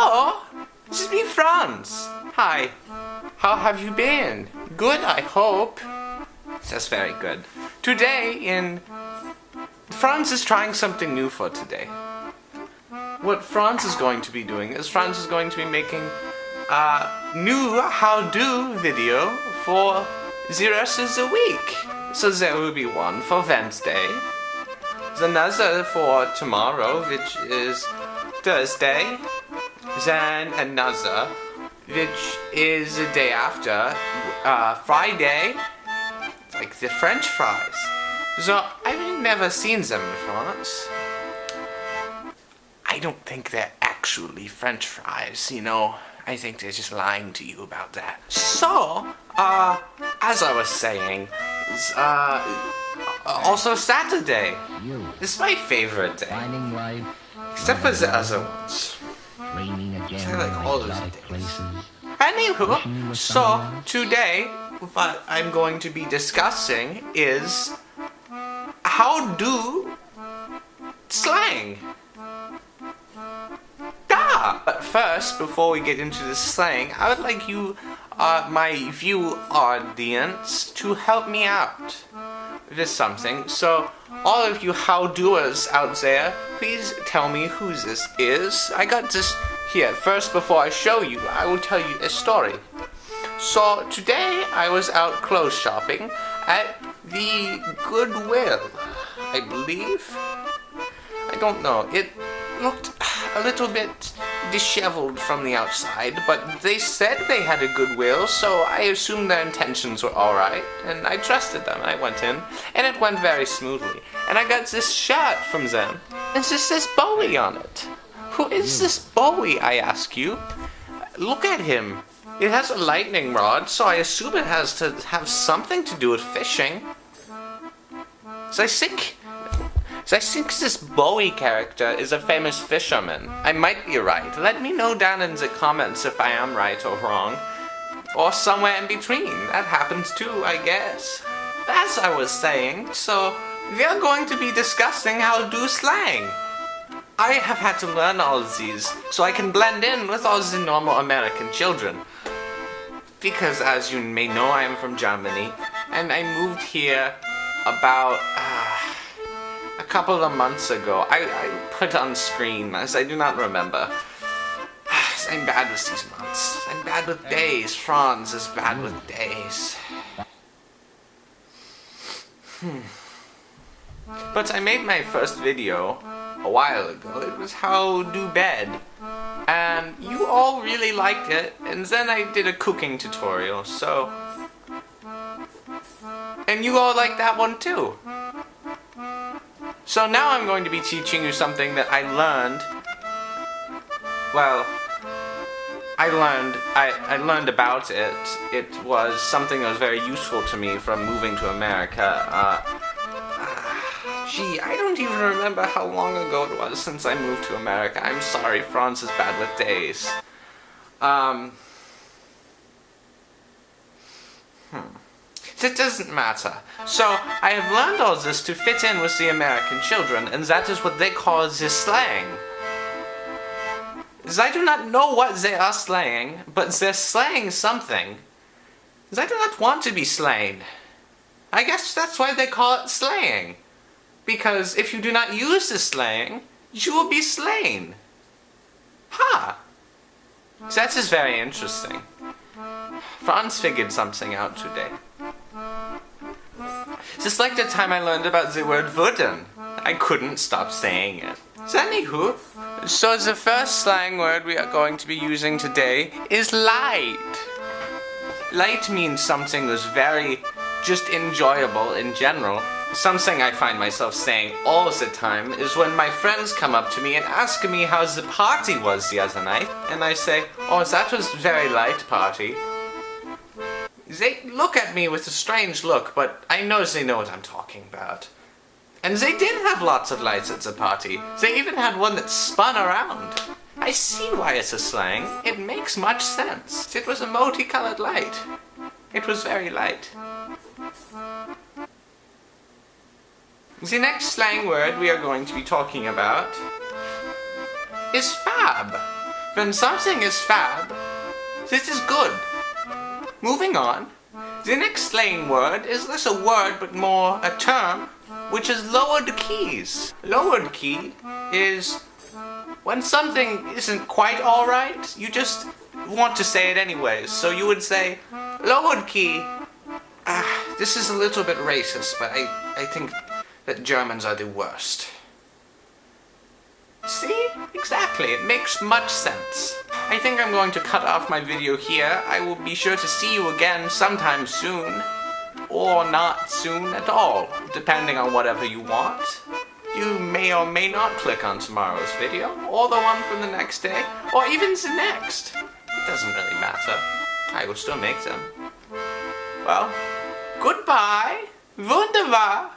So, this is me, Franz. Hi. How have you been? Good, I hope. That's very good. Today Franz is trying something new for today. What Franz is going to be doing is Franz is going to be making a new how-do video for the rest of the week. So there will be one for Wednesday, another for tomorrow, which is Thursday, then another, which is the day after, Friday, like the French fries. So, I've never seen them in France. I don't think they're actually French fries, you know. I think they're just lying to you about that. So, as I was saying, also Saturday is my favorite day. Except for the other ones. I like all those days. Anywho, so today what I'm going to be discussing is how do slang. But first, before we get into the slang, I would like you, my view audience, to help me out with something. So, all of you how-doers out there, please tell me who this is. I got this here. First, before I show you, I will tell you a story. So, today I was out clothes shopping at the Goodwill, I believe. I don't know. It looked a little bit disheveled from the outside, but they said they had a Goodwill, so I assumed their intentions were alright, and I trusted them. I went in, and it went very smoothly. And I got this shirt from them, and it says Bowie on it. Who is this Bowie, I ask you? Look at him. It has a lightning rod, so I assume it has to have something to do with fishing. So I think this Bowie character is a famous fisherman. I might be right. Let me know down in the comments if I am right or wrong. Or somewhere in between. That happens too, I guess. As I was saying, so we are going to be discussing how to do slang. I have had to learn all of these so I can blend in with all the normal American children. Because as you may know, I am from Germany, and I moved here about a couple of months ago. I put on screen, as I do not remember. I'm bad with these months. I'm bad with days. Franz is bad with days. But I made my first video a while ago. It was how do bed. And you all really liked it. And then I did a cooking tutorial, so... And you all liked that one too. So now I'm going to be teaching you something that I learned. Well, I learned about it. It was something that was very useful to me from moving to America. Gee, I don't even remember how long ago it was since I moved to America. I'm sorry, Franz is bad with days. It doesn't matter. So, I have learned all this to fit in with the American children, and that is what they call the slang. I do not know what they are slaying, but they're slaying something. I do not want to be slain. I guess that's why they call it slaying. Because if you do not use the slang, you will be slain. Ha! That is very interesting. Franz figured something out today. Just like the time I learned about the word wooden. I couldn't stop saying it. So anywho, so the first slang word we are going to be using today is light. Light means something that's very just enjoyable in general. Something I find myself saying all the time is when my friends come up to me and ask me how the party was the other night, and I say, oh, that was a very light party. They look at me with a strange look, but I know they know what I'm talking about. And they did have lots of lights at the party. They even had one that spun around. I see why it's a slang. It makes much sense. It was a multicolored light. It was very light. The next slang word we are going to be talking about is fab. When something is fab, this is good. Moving on. The next slang word is less a word but more a term, which is lowered keys. Lowered key is when something isn't quite alright, you just want to say it anyways. So you would say, lowered key. This is a little bit racist, but I think that Germans are the worst. See? Exactly. It makes much sense. I think I'm going to cut off my video here. I will be sure to see you again sometime soon. Or not soon at all, depending on whatever you want. You may or may not click on tomorrow's video, or the one from the next day, or even the next. It doesn't really matter. I will still make them. Well, goodbye. Wunderbar.